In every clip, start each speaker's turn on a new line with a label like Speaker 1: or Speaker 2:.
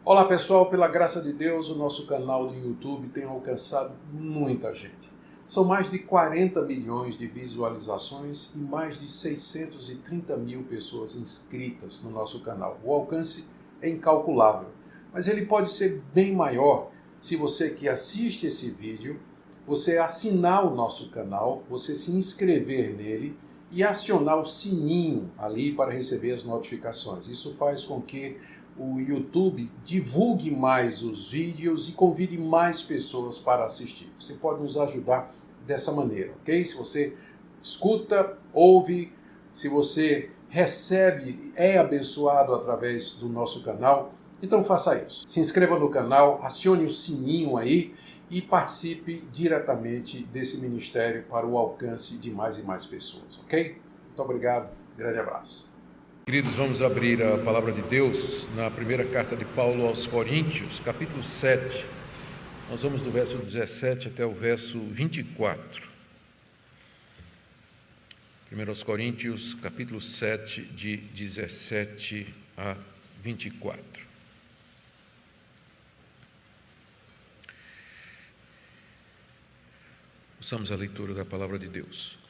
Speaker 1: Olá pessoal, pela graça de Deus, o nosso canal do YouTube tem alcançado muita gente. São mais de 40 milhões de visualizações e mais de 630 mil pessoas inscritas no nosso canal. O alcance é incalculável, mas ele pode ser bem maior se você que assiste esse vídeo, você assinar o nosso canal, você se inscrever nele e acionar o sininho ali para receber as notificações. Isso faz com que o YouTube divulgue mais os vídeos e convide mais pessoas para assistir. Você pode nos ajudar dessa maneira, ok? Se você escuta, ouve, se você recebe, é abençoado através do nosso canal, então faça isso. Se inscreva no canal, acione o sininho aí e participe diretamente desse ministério para o alcance de mais e mais pessoas, ok? Muito obrigado, grande abraço. Queridos, vamos abrir a palavra de Deus na primeira carta de Paulo aos Coríntios, capítulo 7. Nós vamos do verso 17 até o verso 24. 1 Coríntios, capítulo 7, de 17 a 24. Ouçamos a leitura da palavra de Deus.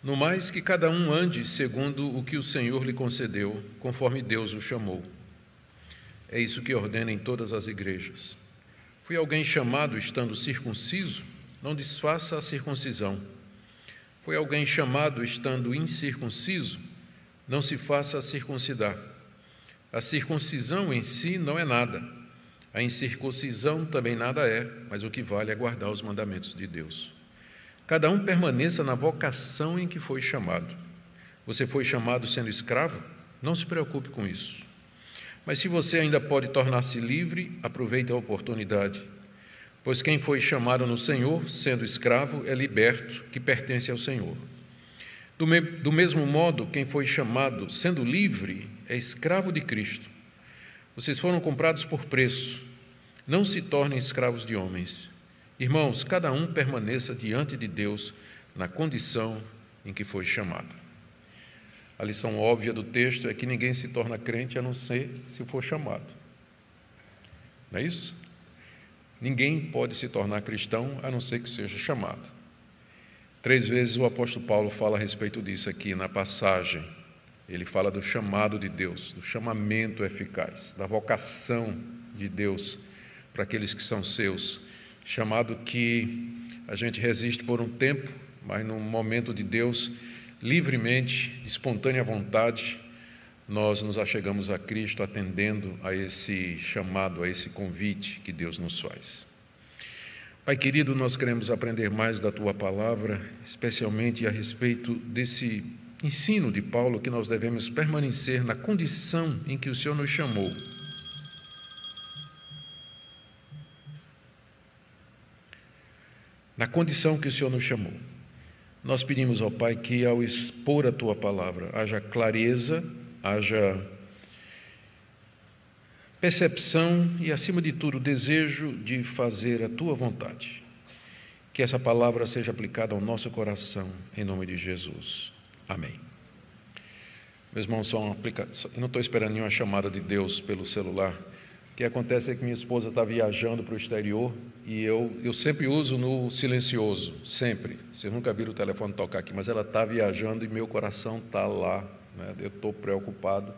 Speaker 1: No mais, que cada um ande segundo o que o Senhor lhe concedeu, conforme Deus o chamou. É isso que ordena em todas as igrejas. Foi alguém chamado estando circunciso? Não desfaça a circuncisão. Foi alguém chamado estando incircunciso? Não se faça circuncidar. A circuncisão em si não é nada. A incircuncisão também nada é, mas o que vale é guardar os mandamentos de Deus. Cada um permaneça na vocação em que foi chamado. Você foi chamado sendo escravo? Não se preocupe com isso. Mas se você ainda pode tornar-se livre, aproveite a oportunidade. Pois quem foi chamado no Senhor, sendo escravo, é liberto, que pertence ao Senhor. Do mesmo modo, quem foi chamado, sendo livre, é escravo de Cristo. Vocês foram comprados por preço. Não se tornem escravos de homens. Irmãos, cada um permaneça diante de Deus na condição em que foi chamado. A lição óbvia do texto é que ninguém se torna crente a não ser se for chamado. Não é isso? Ninguém pode se tornar cristão a não ser que seja chamado. 3 vezes o apóstolo Paulo fala a respeito disso aqui na passagem. Ele fala do chamado de Deus, do chamamento eficaz, da vocação de Deus para aqueles que são seus. Chamado que a gente resiste por um tempo, mas no momento de Deus, livremente, de espontânea vontade, nós nos achegamos a Cristo atendendo a esse chamado, a esse convite que Deus nos faz. Pai querido, nós queremos aprender mais da Tua Palavra, especialmente a respeito desse ensino de Paulo que nós devemos permanecer na condição em que o Senhor nos chamou. Na condição que o Senhor nos chamou. Nós pedimos ao Pai que, ao expor a Tua Palavra, haja clareza, haja percepção e, acima de tudo, o desejo de fazer a Tua vontade. Que essa palavra seja aplicada ao nosso coração, em nome de Jesus. Amém. Meus irmãos, eu não estou esperando nenhuma chamada de Deus pelo celular. O que acontece é que minha esposa está viajando para o exterior e eu sempre uso no silencioso, sempre. Vocês nunca viram o telefone tocar aqui, mas ela está viajando e meu coração está lá, né? Eu estou preocupado.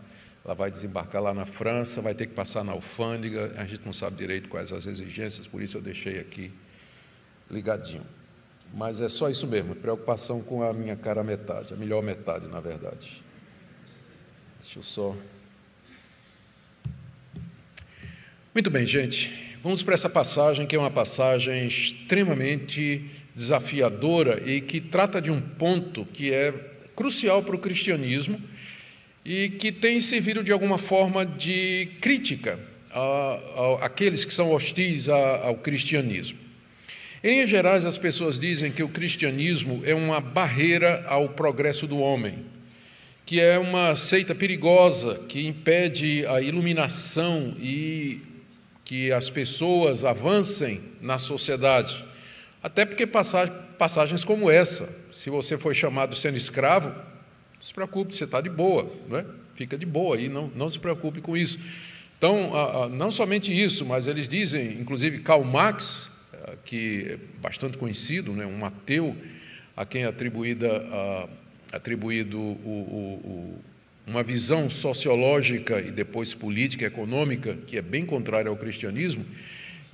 Speaker 1: Ela vai desembarcar lá na França, vai ter que passar na alfândega, a gente não sabe direito quais as exigências, por isso eu deixei aqui ligadinho. Mas é só isso mesmo, preocupação com a minha cara metade, a melhor metade, na verdade. Deixa eu só... Muito bem, gente, vamos para essa passagem, que é uma passagem extremamente desafiadora e que trata de um ponto que é crucial para o cristianismo e que tem servido de alguma forma de crítica àqueles que são hostis ao cristianismo. Em linhas gerais, as pessoas dizem que o cristianismo é uma barreira ao progresso do homem, que é uma seita perigosa que impede a iluminação e que as pessoas avancem na sociedade. Até porque passagens como essa, se você foi chamado sendo escravo, não se preocupe, você está de boa, não é? Fica de boa aí, não se preocupe com isso. Então, não somente isso, mas eles dizem, inclusive Karl Marx, que é bastante conhecido, né, um ateu, a quem é atribuído uma visão sociológica e depois política e econômica, que é bem contrária ao cristianismo,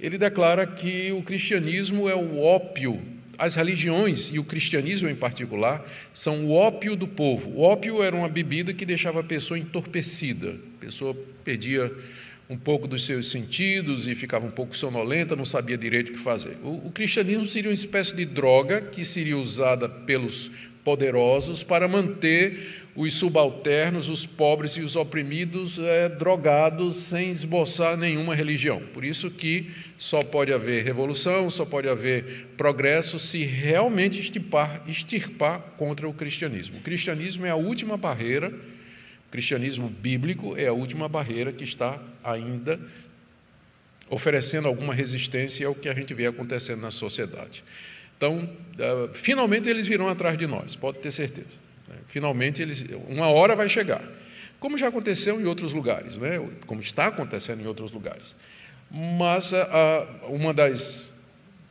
Speaker 1: ele declara que o cristianismo é o ópio, as religiões, e o cristianismo em particular, são o ópio do povo. O ópio era uma bebida que deixava a pessoa entorpecida, a pessoa perdia um pouco dos seus sentidos e ficava um pouco sonolenta, não sabia direito o que fazer. O cristianismo seria uma espécie de droga que seria usada pelos poderosos para manter os subalternos, os pobres e os oprimidos drogados sem esboçar nenhuma religião. Por isso que só pode haver revolução, só pode haver progresso se realmente extirpar contra o cristianismo. O cristianismo é a última barreira, o cristianismo bíblico é a última barreira que está ainda oferecendo alguma resistência ao que a gente vê acontecendo na sociedade. Então, finalmente eles virão atrás de nós, pode ter certeza. Finalmente, uma hora vai chegar, como já aconteceu em outros lugares, né? Como está acontecendo em outros lugares. Mas,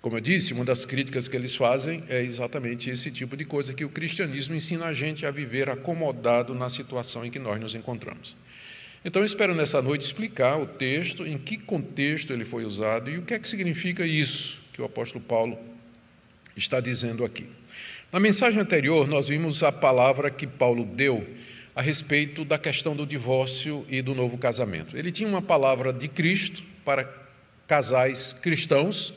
Speaker 1: como eu disse, uma das críticas que eles fazem é exatamente esse tipo de coisa, que o cristianismo ensina a gente a viver acomodado na situação em que nós nos encontramos. Então, eu espero nessa noite explicar o texto, em que contexto ele foi usado e o que é que significa isso que o apóstolo Paulo está dizendo aqui. Na mensagem anterior, nós vimos a palavra que Paulo deu a respeito da questão do divórcio e do novo casamento. Ele tinha uma palavra de Cristo para casais cristãos,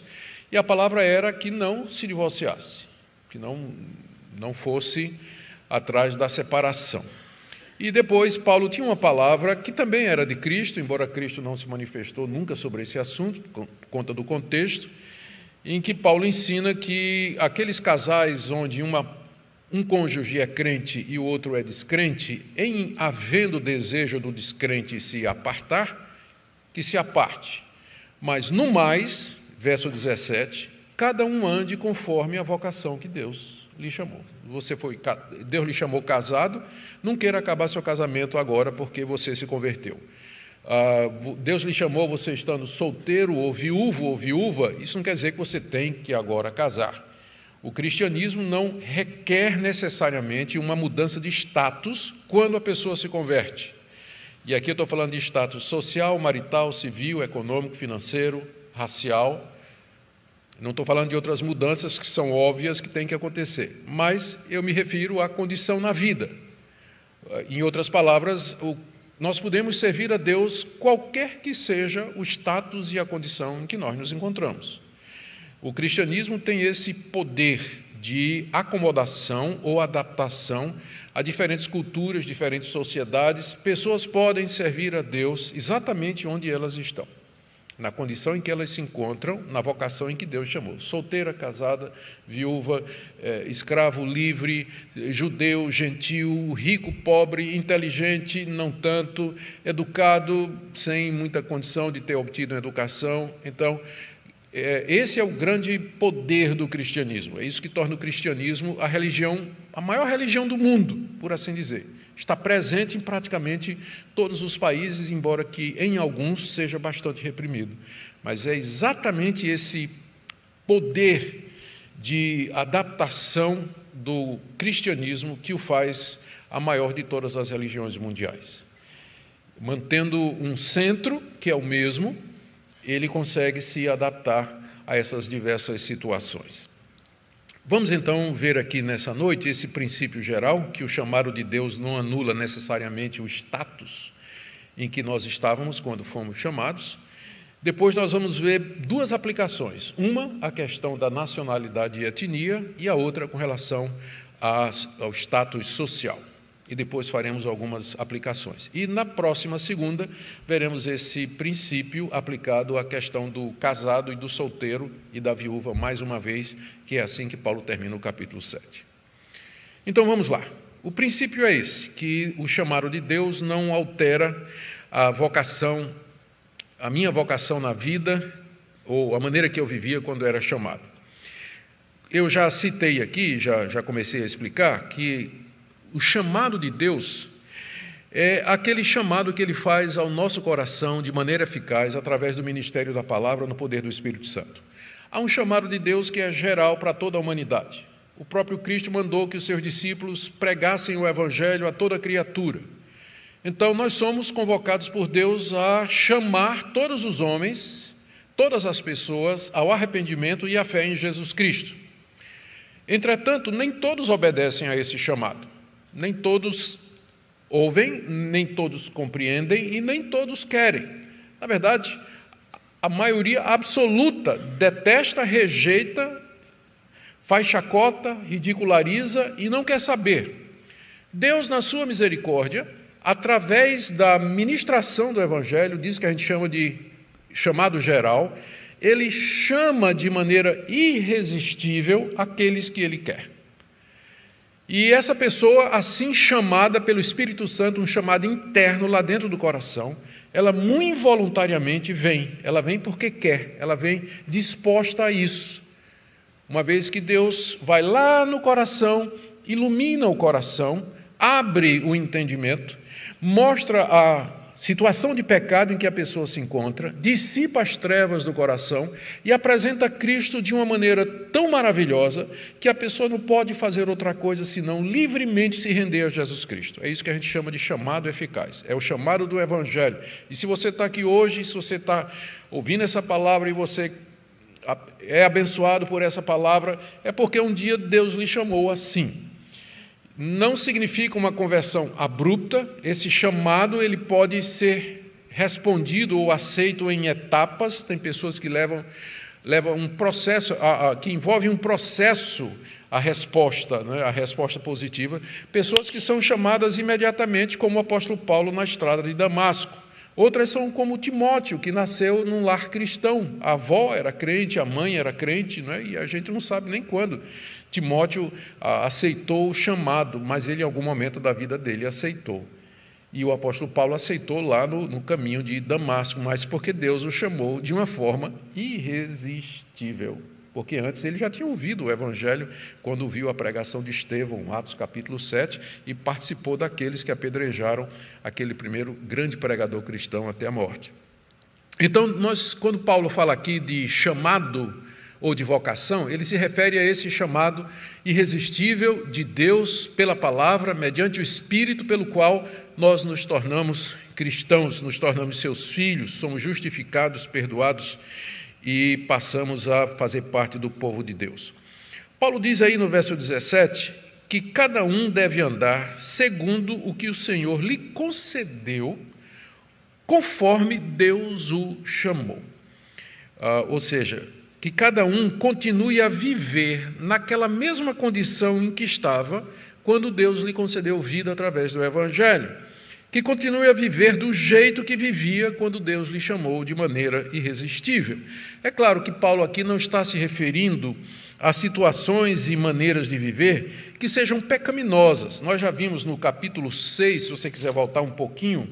Speaker 1: e a palavra era que não se divorciasse, que não fosse atrás da separação. E depois Paulo tinha uma palavra que também era de Cristo, embora Cristo não se manifestou nunca sobre esse assunto, por conta do contexto, em que Paulo ensina que aqueles casais onde um cônjuge é crente e o outro é descrente, em havendo desejo do descrente se apartar, que se aparte. Mas, no mais, verso 17, cada um ande conforme a vocação que Deus lhe chamou. Deus lhe chamou casado, não queira acabar seu casamento agora porque você se converteu. Deus lhe chamou você estando solteiro ou viúva, isso não quer dizer que você tem que agora casar. O cristianismo não requer necessariamente uma mudança de status quando a pessoa se converte. E aqui eu estou falando de status social, marital, civil, econômico, financeiro, racial. Não estou falando de outras mudanças que são óbvias que têm que acontecer, mas eu me refiro à condição na vida. Em outras palavras, nós podemos servir a Deus qualquer que seja o status e a condição em que nós nos encontramos. O cristianismo tem esse poder de acomodação ou adaptação a diferentes culturas, diferentes sociedades. Pessoas podem servir a Deus exatamente onde elas estão, na condição em que elas se encontram, na vocação em que Deus chamou. Solteira, casada, viúva, escravo, livre, judeu, gentil, rico, pobre, inteligente, não tanto, educado, sem muita condição de ter obtido uma educação. Então, esse é o grande poder do cristianismo. É isso que torna o cristianismo a maior religião do mundo, por assim dizer. Está presente em praticamente todos os países, embora que em alguns seja bastante reprimido. Mas é exatamente esse poder de adaptação do cristianismo que o faz a maior de todas as religiões mundiais. Mantendo um centro, que é o mesmo, ele consegue se adaptar a essas diversas situações. Vamos então ver aqui nessa noite esse princípio geral, que o chamado de Deus não anula necessariamente o status em que nós estávamos quando fomos chamados. Depois nós vamos ver duas aplicações, uma a questão da nacionalidade e etnia e a outra com relação ao status social. E depois faremos algumas aplicações. E na próxima segunda, veremos esse princípio aplicado à questão do casado e do solteiro e da viúva, mais uma vez, que é assim que Paulo termina o capítulo 7. Então, vamos lá. O princípio é esse, que o chamado de Deus não altera a vocação, a minha vocação na vida, ou a maneira que eu vivia quando era chamado. Eu já citei aqui, já comecei a explicar, que o chamado de Deus é aquele chamado que ele faz ao nosso coração de maneira eficaz através do ministério da palavra no poder do Espírito Santo. Há um chamado de Deus que é geral para toda a humanidade. O próprio Cristo mandou que os seus discípulos pregassem o Evangelho a toda criatura. Então, nós somos convocados por Deus a chamar todos os homens, todas as pessoas, ao arrependimento e à fé em Jesus Cristo. Entretanto, nem todos obedecem a esse chamado. Nem todos ouvem, nem todos compreendem e nem todos querem. Na verdade, a maioria absoluta detesta, rejeita, faz chacota, ridiculariza e não quer saber. Deus, na sua misericórdia, através da ministração do Evangelho, diz que a gente chama de chamado geral, ele chama de maneira irresistível aqueles que ele quer. E essa pessoa, assim chamada pelo Espírito Santo, um chamado interno lá dentro do coração, ela muito involuntariamente vem. Ela vem porque quer, ela vem disposta a isso. Uma vez que Deus vai lá no coração, ilumina o coração, abre o entendimento, mostra a situação de pecado em que a pessoa se encontra, dissipa as trevas do coração e apresenta Cristo de uma maneira tão maravilhosa que a pessoa não pode fazer outra coisa senão livremente se render a Jesus Cristo. É isso que a gente chama de chamado eficaz. É o chamado do Evangelho. E se você está aqui hoje, se você está ouvindo essa palavra e você é abençoado por essa palavra, é porque um dia Deus lhe chamou assim. Não significa uma conversão abrupta. Esse chamado ele pode ser respondido ou aceito em etapas. Tem pessoas que levam um processo, que envolve um processo a resposta, né, a resposta positiva. Pessoas que são chamadas imediatamente, como o apóstolo Paulo na estrada de Damasco. Outras são como Timóteo, que nasceu num lar cristão. A avó era crente, a mãe era crente, né, e a gente não sabe nem quando Timóteo aceitou o chamado, mas ele em algum momento da vida dele aceitou. E o apóstolo Paulo aceitou lá no caminho de Damasco, mas porque Deus o chamou de uma forma irresistível. Porque antes ele já tinha ouvido o Evangelho quando viu a pregação de Estevão, Atos capítulo 7, e participou daqueles que apedrejaram aquele primeiro grande pregador cristão até a morte. Então, quando Paulo fala aqui de chamado ou de vocação, ele se refere a esse chamado irresistível de Deus pela palavra, mediante o Espírito pelo qual nós nos tornamos cristãos, nos tornamos seus filhos, somos justificados, perdoados e passamos a fazer parte do povo de Deus. Paulo diz aí no verso 17 que cada um deve andar segundo o que o Senhor lhe concedeu, conforme Deus o chamou. Ou seja, que cada um continue a viver naquela mesma condição em que estava quando Deus lhe concedeu vida através do Evangelho. Que continue a viver do jeito que vivia quando Deus lhe chamou de maneira irresistível. É claro que Paulo aqui não está se referindo a situações e maneiras de viver que sejam pecaminosas. Nós já vimos no capítulo 6, se você quiser voltar um pouquinho,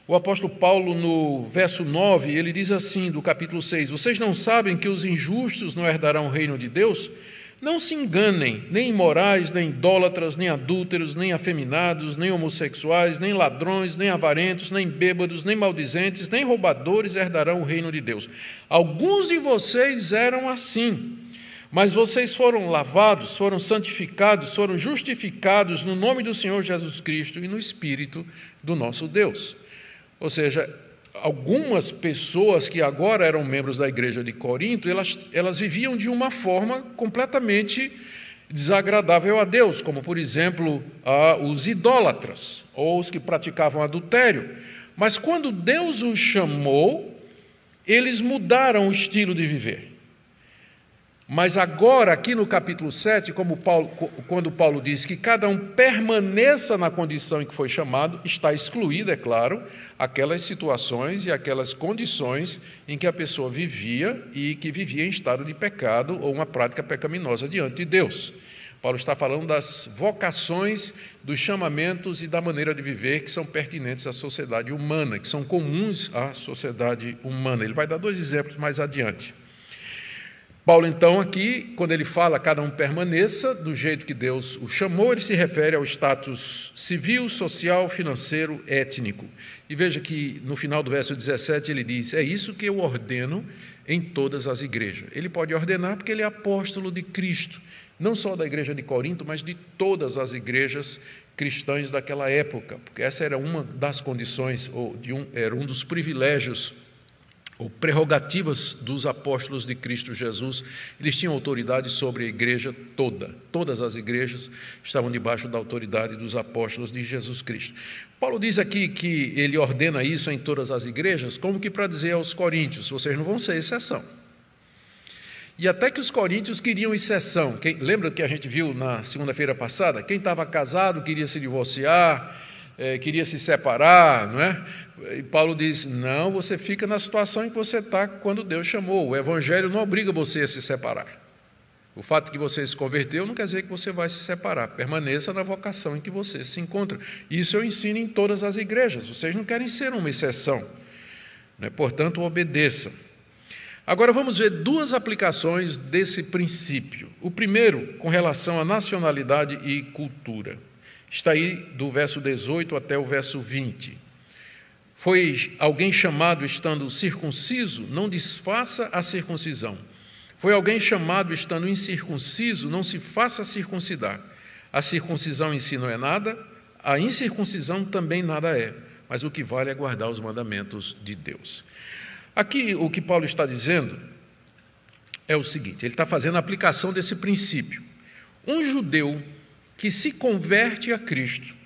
Speaker 1: o apóstolo Paulo, no verso 9, ele diz assim, do capítulo 6, vocês não sabem que os injustos não herdarão o reino de Deus? Não se enganem, nem imorais, nem idólatras, nem adúlteros, nem afeminados, nem homossexuais, nem ladrões, nem avarentos, nem bêbados, nem maldizentes, nem roubadores herdarão o reino de Deus. Alguns de vocês eram assim, mas vocês foram lavados, foram santificados, foram justificados no nome do Senhor Jesus Cristo e no Espírito do nosso Deus. Ou seja, algumas pessoas que agora eram membros da igreja de Corinto, elas viviam de uma forma completamente desagradável a Deus, como, por exemplo, os idólatras, ou os que praticavam adultério. Mas quando Deus os chamou, eles mudaram o estilo de viver. Mas agora, aqui no capítulo 7, quando Paulo diz que cada um permaneça na condição em que foi chamado, está excluído, é claro, aquelas situações e aquelas condições em que a pessoa vivia e que vivia em estado de pecado ou uma prática pecaminosa diante de Deus. Paulo está falando das vocações, dos chamamentos e da maneira de viver que são pertinentes à sociedade humana, que são comuns à sociedade humana. Ele vai dar 2 exemplos mais adiante. Paulo, então, aqui, quando ele fala cada um permaneça do jeito que Deus o chamou, ele se refere ao status civil, social, financeiro, étnico. E veja que no final do verso 17 ele diz, é isso que eu ordeno em todas as igrejas. Ele pode ordenar porque ele é apóstolo de Cristo, não só da igreja de Corinto, mas de todas as igrejas cristãs daquela época, porque essa era uma das condições, era um dos privilégios ou prerrogativas dos apóstolos de Cristo Jesus. Eles tinham autoridade sobre a igreja toda. Todas as igrejas estavam debaixo da autoridade dos apóstolos de Jesus Cristo. Paulo diz aqui que ele ordena isso em todas as igrejas, como que para dizer aos coríntios, vocês não vão ser exceção. E até que os coríntios queriam exceção. Lembra que a gente viu na segunda-feira passada? Quem estava casado queria se divorciar, queria se separar, não é? E Paulo diz, não, você fica na situação em que você está quando Deus chamou. O evangelho não obriga você a se separar. O fato de que você se converteu não quer dizer que você vai se separar. Permaneça na vocação em que você se encontra. Isso eu ensino em todas as igrejas. Vocês não querem ser uma exceção, né? Portanto, obedeçam. Agora vamos ver duas aplicações desse princípio. O primeiro, com relação à nacionalidade e cultura. Está aí do verso 18 até o verso 20. Foi alguém chamado estando circunciso, não desfaça a circuncisão. Foi alguém chamado estando incircunciso, não se faça circuncidar. A circuncisão em si não é nada, a incircuncisão também nada é, mas o que vale é guardar os mandamentos de Deus. Aqui o que Paulo está dizendo é o seguinte, ele está fazendo a aplicação desse princípio. Um judeu que se converte a Cristo,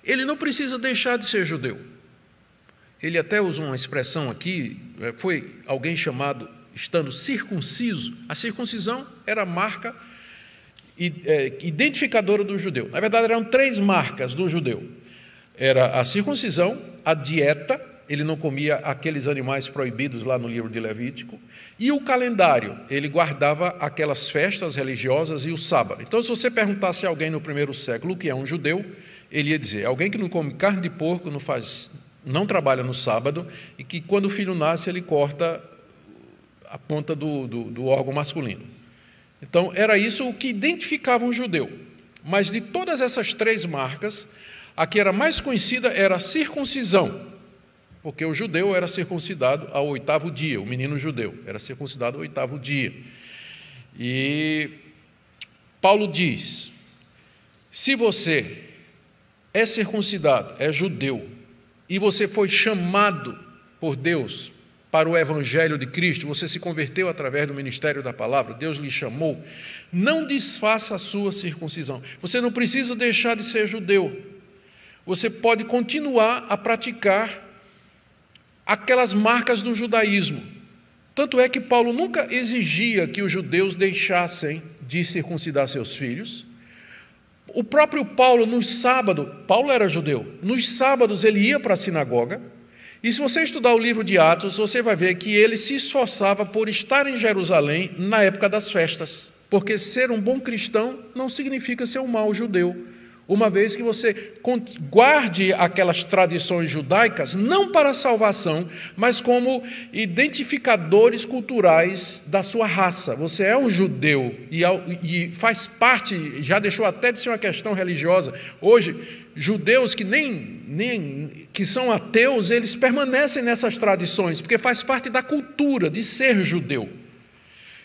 Speaker 1: ele não precisa deixar de ser judeu. Ele até usa uma expressão aqui, foi alguém chamado estando circunciso. A circuncisão era a marca identificadora do judeu. Na verdade, eram 3 marcas do judeu. Era a circuncisão, a dieta, ele não comia aqueles animais proibidos lá no livro de Levítico, e o calendário, ele guardava aquelas festas religiosas e o sábado. Então, se você perguntasse a alguém no primeiro século o que é um judeu, ele ia dizer, alguém que não come carne de porco, não trabalha no sábado, e que quando o filho nasce, ele corta a ponta do órgão masculino. Então, era isso o que identificava um judeu. Mas de todas essas 3 marcas, a que era mais conhecida era a circuncisão, porque o judeu era circuncidado ao 8º dia, o menino judeu era circuncidado ao 8º dia. E Paulo diz, se você é circuncidado, é judeu, e você foi chamado por Deus para o Evangelho de Cristo, você se converteu através do ministério da palavra, Deus lhe chamou, não desfaça a sua circuncisão. Você não precisa deixar de ser judeu. Você pode continuar a praticar aquelas marcas do judaísmo. Tanto é que Paulo nunca exigia que os judeus deixassem de circuncidar seus filhos. O próprio Paulo, Paulo era judeu, nos sábados ele ia para a sinagoga, e se você estudar o livro de Atos, você vai ver que ele se esforçava por estar em Jerusalém na época das festas, porque ser um bom cristão não significa ser um mau judeu, uma vez que você guarde aquelas tradições judaicas, não para a salvação, mas como identificadores culturais da sua raça. Você é um judeu e faz parte, já deixou até de ser uma questão religiosa. Hoje, judeus que que são ateus, eles permanecem nessas tradições, porque faz parte da cultura de ser judeu.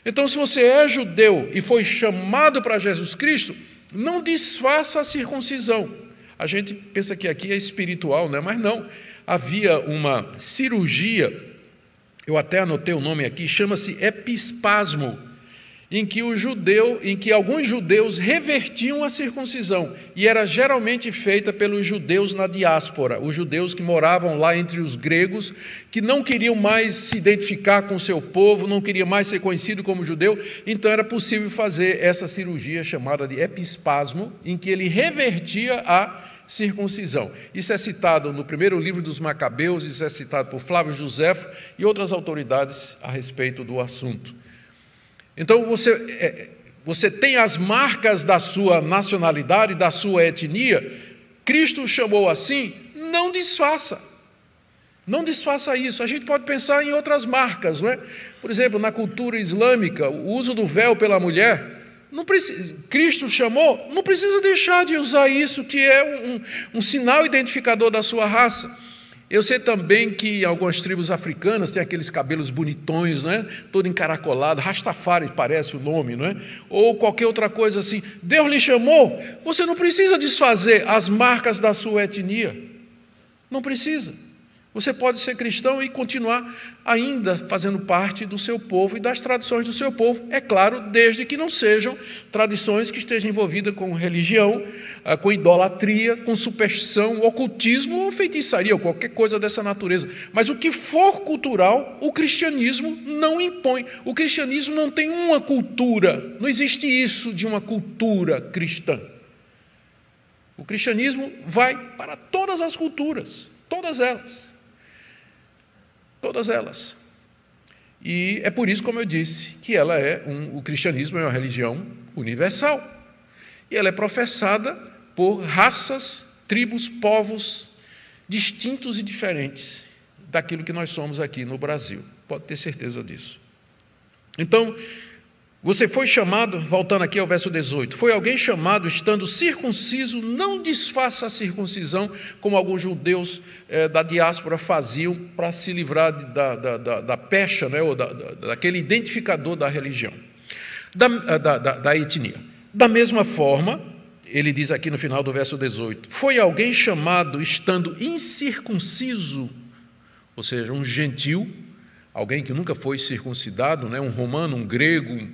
Speaker 1: Então, se você é judeu e foi chamado para Jesus Cristo, não desfaça a circuncisão. A gente pensa que aqui é espiritual, né? Mas não. Havia uma cirurgia, eu até anotei o nome aqui, chama-se epispasmo, em que alguns judeus revertiam a circuncisão, e era geralmente feita pelos judeus na diáspora, os judeus que moravam lá entre os gregos, que não queriam mais se identificar com o seu povo, não queriam mais ser conhecido como judeu, então era possível fazer essa cirurgia chamada de epispasmo, em que ele revertia a circuncisão. Isso é citado no primeiro livro dos Macabeus, isso é citado por Flávio Joséfo e outras autoridades a respeito do assunto. Então, você tem as marcas da sua nacionalidade, da sua etnia, Cristo chamou assim, não desfaça. Não desfaça isso. A gente pode pensar em outras marcas, não é? Por exemplo, na cultura islâmica, o uso do véu pela mulher, não precisa, Cristo chamou, não precisa deixar de usar isso, que é um sinal identificador da sua raça. Eu sei também que em algumas tribos africanas tem aqueles cabelos bonitões, né? Todo encaracolado, Rastafari parece o nome, não é? Ou qualquer outra coisa assim. Deus lhe chamou, você não precisa desfazer as marcas da sua etnia. Não precisa. Você pode ser cristão e continuar ainda fazendo parte do seu povo e das tradições do seu povo, é claro, desde que não sejam tradições que estejam envolvidas com religião, com idolatria, com superstição, ocultismo ou feitiçaria, ou qualquer coisa dessa natureza. Mas o que for cultural, o cristianismo não impõe. O cristianismo não tem uma cultura, não existe isso de uma cultura cristã. O cristianismo vai para todas as culturas, todas elas. Todas elas. E é por isso, como eu disse, que o cristianismo é uma religião universal. E ela é professada por raças, tribos, povos distintos e diferentes daquilo que nós somos aqui no Brasil. Pode ter certeza disso. Então, você foi chamado, voltando aqui ao verso 18, foi alguém chamado estando circunciso, não desfaça a circuncisão, como alguns judeus da diáspora faziam para se livrar da pecha, né, ou daquele identificador da religião, da etnia. Da mesma forma, ele diz aqui no final do verso 18, foi alguém chamado estando incircunciso, ou seja, um gentil, alguém que nunca foi circuncidado, né, um romano, um grego,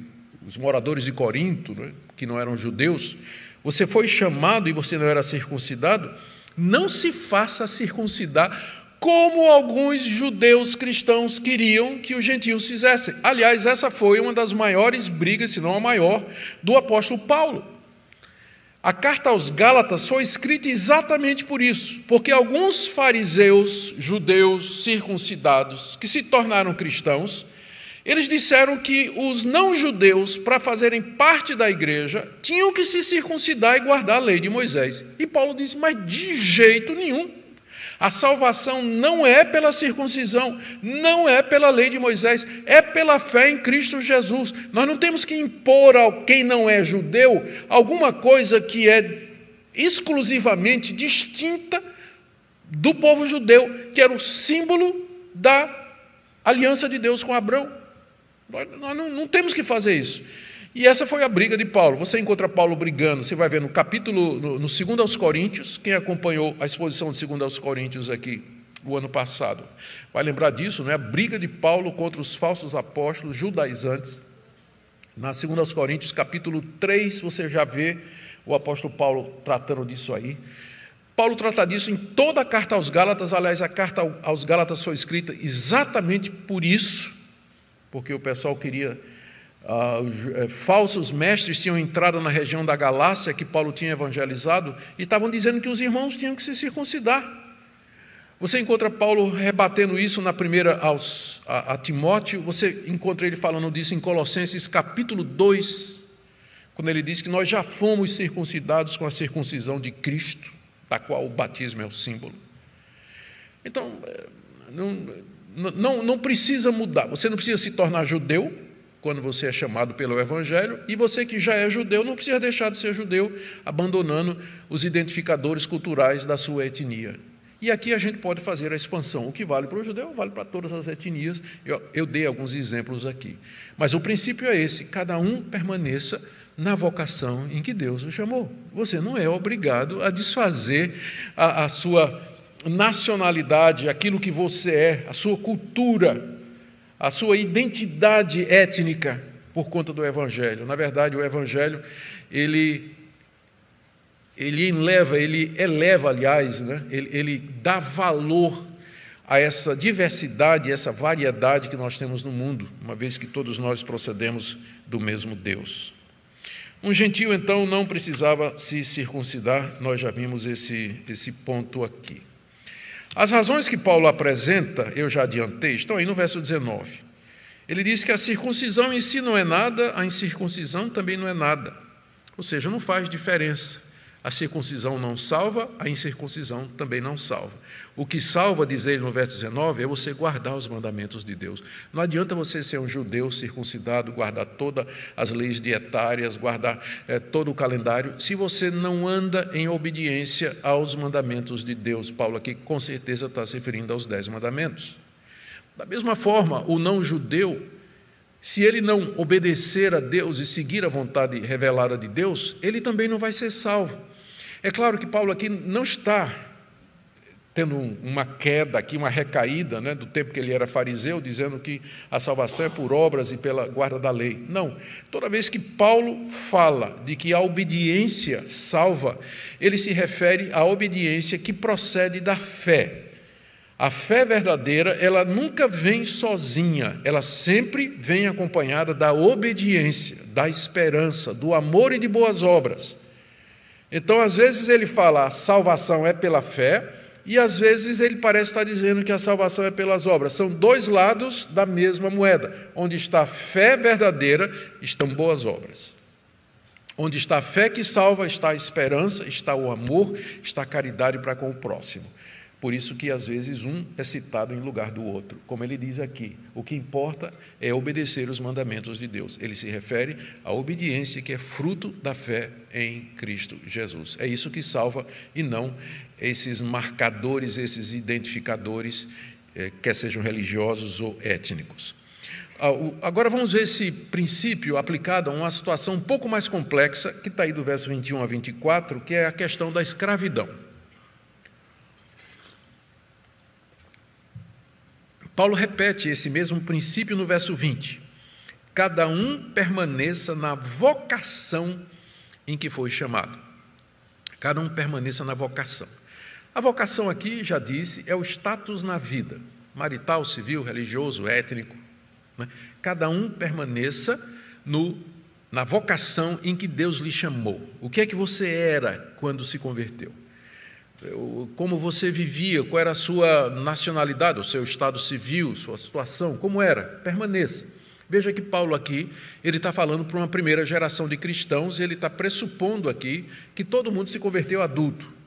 Speaker 1: os moradores de Corinto, né, que não eram judeus, você foi chamado e você não era circuncidado, não se faça circuncidar como alguns judeus cristãos queriam que os gentios fizessem. Aliás, essa foi uma das maiores brigas, se não a maior, do apóstolo Paulo. A carta aos Gálatas foi escrita exatamente por isso, porque alguns fariseus, judeus circuncidados, que se tornaram cristãos, eles disseram que os não-judeus, para fazerem parte da igreja, tinham que se circuncidar e guardar a lei de Moisés. E Paulo disse, mas de jeito nenhum. A salvação não é pela circuncisão, não é pela lei de Moisés, é pela fé em Cristo Jesus. Nós não temos que impor a quem não é judeu alguma coisa que é exclusivamente distinta do povo judeu, que era o símbolo da aliança de Deus com Abraão. Nós não temos que fazer isso. E essa foi a briga de Paulo. Você encontra Paulo brigando, você vai ver no capítulo, no 2 aos Coríntios, quem acompanhou a exposição de 2 aos Coríntios aqui, o ano passado, vai lembrar disso, né? A briga de Paulo contra os falsos apóstolos judaizantes. Na 2 aos Coríntios, capítulo 3, você já vê o apóstolo Paulo tratando disso aí. Paulo trata disso em toda a carta aos Gálatas. Aliás, a carta aos Gálatas foi escrita exatamente por isso, porque o pessoal queria, falsos mestres tinham entrado na região da Galácia, que Paulo tinha evangelizado, e estavam dizendo que os irmãos tinham que se circuncidar. Você encontra Paulo rebatendo isso na primeira a Timóteo, você encontra ele falando disso em Colossenses capítulo 2, quando ele diz que nós já fomos circuncidados com a circuncisão de Cristo, da qual o batismo é o símbolo. Então, não precisa mudar, você não precisa se tornar judeu quando você é chamado pelo Evangelho, e você que já é judeu não precisa deixar de ser judeu, abandonando os identificadores culturais da sua etnia. E aqui a gente pode fazer a expansão, o que vale para o judeu vale para todas as etnias, eu dei alguns exemplos aqui. Mas o princípio é esse, cada um permaneça na vocação em que Deus o chamou. Você não é obrigado a desfazer a sua nacionalidade, aquilo que você é, a sua cultura, a sua identidade étnica por conta do Evangelho. Na verdade, o Evangelho, ele eleva, aliás, né? ele dá valor a essa diversidade, essa variedade que nós temos no mundo, uma vez que todos nós procedemos do mesmo Deus. Um gentio, então, não precisava se circuncidar, nós já vimos esse ponto aqui. As razões que Paulo apresenta, eu já adiantei, estão aí no verso 19. Ele diz que a circuncisão em si não é nada, a incircuncisão também não é nada. Ou seja, não faz diferença. A circuncisão não salva, a incircuncisão também não salva. O que salva, diz ele no verso 19, é você guardar os mandamentos de Deus. Não adianta você ser um judeu circuncidado, guardar todas as leis dietárias, guardar todo o calendário, se você não anda em obediência aos mandamentos de Deus. Paulo aqui com certeza está se referindo aos 10 mandamentos. Da mesma forma, o não-judeu, se ele não obedecer a Deus e seguir a vontade revelada de Deus, ele também não vai ser salvo. É claro que Paulo aqui não está tendo uma queda aqui, uma recaída, do tempo que ele era fariseu, dizendo que a salvação é por obras e pela guarda da lei. Não. Toda vez que Paulo fala de que a obediência salva, ele se refere à obediência que procede da fé. A fé verdadeira, ela nunca vem sozinha, ela sempre vem acompanhada da obediência, da esperança, do amor e de boas obras. Então, às vezes ele fala a salvação é pela fé, e às vezes ele parece estar dizendo que a salvação é pelas obras. São dois lados da mesma moeda. Onde está a fé verdadeira, estão boas obras. Onde está a fé que salva, está a esperança, está o amor, está a caridade para com o próximo. Por isso que às vezes um é citado em lugar do outro. Como ele diz aqui, o que importa é obedecer os mandamentos de Deus. Ele se refere à obediência que é fruto da fé em Cristo Jesus. É isso que salva e não esses marcadores, esses identificadores, quer sejam religiosos ou étnicos. Agora vamos ver esse princípio aplicado a uma situação um pouco mais complexa, que está aí do verso 21 a 24, que é a questão da escravidão. Paulo repete esse mesmo princípio no verso 20. Cada um permaneça na vocação em que foi chamado. Cada um permaneça na vocação. A vocação aqui, já disse, é o status na vida, marital, civil, religioso, étnico. Cada um permaneça na vocação em que Deus lhe chamou. O que é que você era quando se converteu? Como você vivia, qual era a sua nacionalidade, o seu estado civil, sua situação, como era? Permaneça. Veja que Paulo aqui, ele está falando para uma primeira geração de cristãos, e ele está pressupondo aqui que todo mundo se converteu adulto.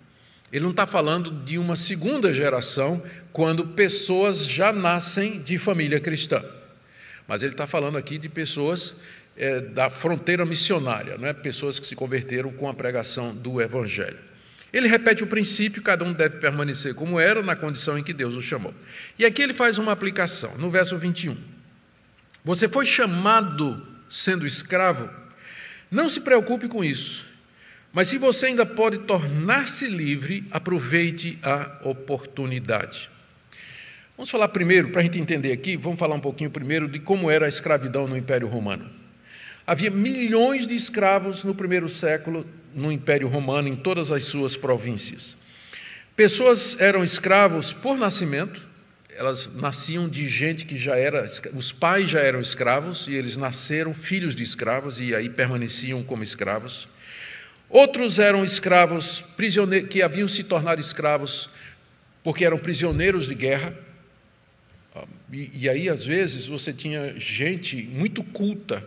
Speaker 1: Ele não está falando de uma segunda geração, quando pessoas já nascem de família cristã. Mas ele está falando aqui de pessoas da fronteira missionária, pessoas que se converteram com a pregação do Evangelho. Ele repete o princípio, cada um deve permanecer como era, na condição em que Deus o chamou. E aqui ele faz uma aplicação, no verso 21. Você foi chamado sendo escravo? Não se preocupe com isso, mas se você ainda pode tornar-se livre, aproveite a oportunidade. Vamos falar primeiro, para a gente entender aqui, vamos falar um pouquinho primeiro de como era a escravidão no Império Romano. Havia milhões de escravos no primeiro século no Império Romano, em todas as suas províncias. Pessoas eram escravos por nascimento, elas nasciam de gente que já era, os pais já eram escravos, e eles nasceram filhos de escravos, e aí permaneciam como escravos. Outros eram escravos prisioneiros, que haviam se tornado escravos porque eram prisioneiros de guerra. E aí, às vezes, você tinha gente muito culta,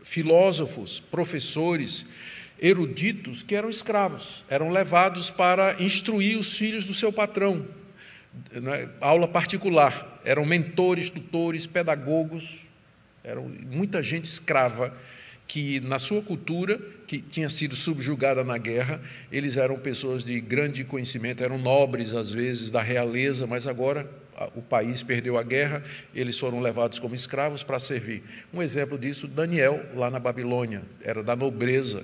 Speaker 1: filósofos, professores, eruditos, que eram escravos, eram levados para instruir os filhos do seu patrão, aula particular, eram mentores, tutores, pedagogos, eram muita gente escrava, que na sua cultura, que tinha sido subjugada na guerra, eles eram pessoas de grande conhecimento, eram nobres às vezes, da realeza, mas agora o país perdeu a guerra, eles foram levados como escravos para servir. Um exemplo disso, Daniel, lá na Babilônia, era da nobreza,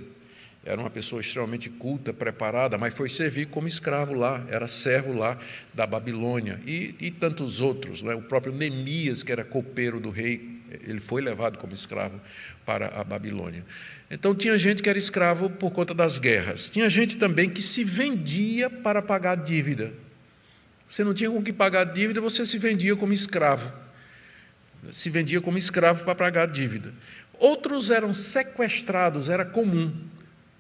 Speaker 1: era uma pessoa extremamente culta, preparada, mas foi servir como escravo lá, era servo lá da Babilônia, e tantos outros, O próprio Neemias, que era copeiro do rei, ele foi levado como escravo para a Babilônia. Então, tinha gente que era escravo por conta das guerras. Tinha gente também que se vendia para pagar dívida. Você não tinha com que pagar dívida, você se vendia como escravo. Se vendia como escravo para pagar dívida. Outros eram sequestrados, era comum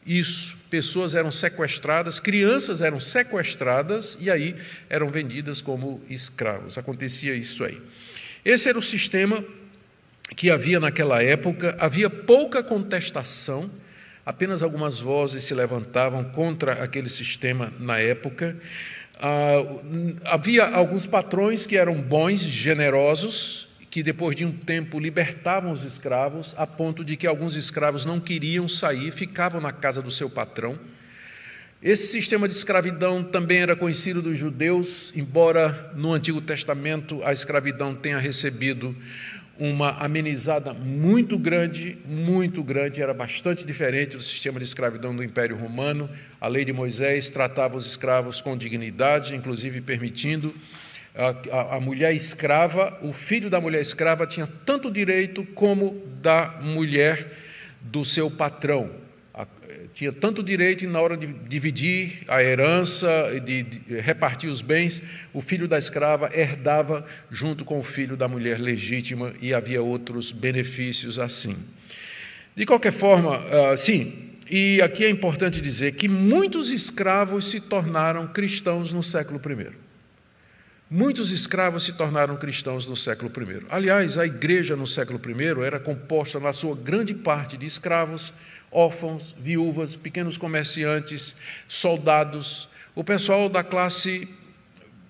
Speaker 1: isso. Pessoas eram sequestradas, crianças eram sequestradas e aí eram vendidas como escravos. Acontecia isso aí. Esse era o sistema que havia naquela época. Havia pouca contestação, apenas algumas vozes se levantavam contra aquele sistema na época. Havia alguns patrões que eram bons, generosos, que depois de um tempo libertavam os escravos, a ponto de que alguns escravos não queriam sair, ficavam na casa do seu patrão. Esse sistema de escravidão também era conhecido dos judeus, embora no Antigo Testamento a escravidão tenha recebido uma amenizada muito grande, era bastante diferente do sistema de escravidão do Império Romano. A lei de Moisés tratava os escravos com dignidade, inclusive permitindo a mulher escrava, o filho da mulher escrava tinha tanto direito como da mulher do seu patrão. Tinha tanto direito, e na hora de dividir a herança, de repartir os bens, o filho da escrava herdava junto com o filho da mulher legítima, e havia outros benefícios assim. De qualquer forma, sim, e aqui é importante dizer que muitos escravos se tornaram cristãos no século I. Muitos escravos se tornaram cristãos no século I. Aliás, a igreja no século I era composta, na sua grande parte, de escravos, órfãos, viúvas, pequenos comerciantes, soldados, o pessoal da classe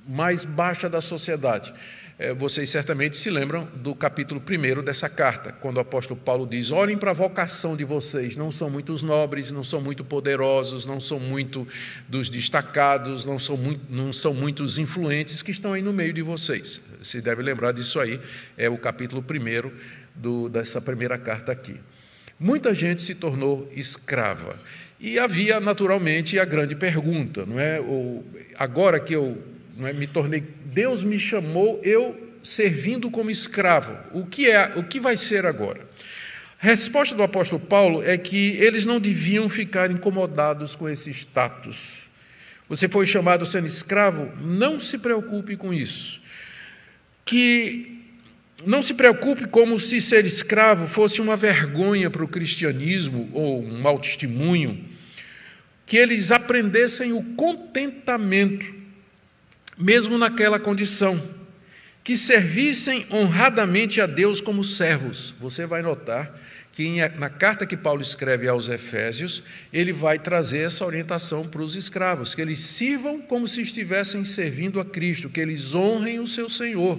Speaker 1: mais baixa da sociedade. Vocês certamente se lembram do capítulo 1 dessa carta, quando o apóstolo Paulo diz: olhem para a vocação de vocês, não são muitos nobres, não são muito poderosos, não são muito dos destacados, não são muitos influentes que estão aí no meio de vocês. Você deve lembrar disso aí, é o capítulo 1 dessa primeira carta aqui. Muita gente se tornou escrava. E havia, naturalmente, a grande pergunta, não é? Agora que eu me tornei, Deus me chamou, eu servindo como escravo. O que vai ser agora? A resposta do apóstolo Paulo é que eles não deviam ficar incomodados com esse status. Você foi chamado sendo escravo? Não se preocupe com isso. Não se preocupe como se ser escravo fosse uma vergonha para o cristianismo ou um mau testemunho. Que eles aprendessem o contentamento, mesmo naquela condição. Que servissem honradamente a Deus como servos. Você vai notar que na carta que Paulo escreve aos Efésios, ele vai trazer essa orientação para os escravos, que eles sirvam como se estivessem servindo a Cristo, que eles honrem o seu Senhor,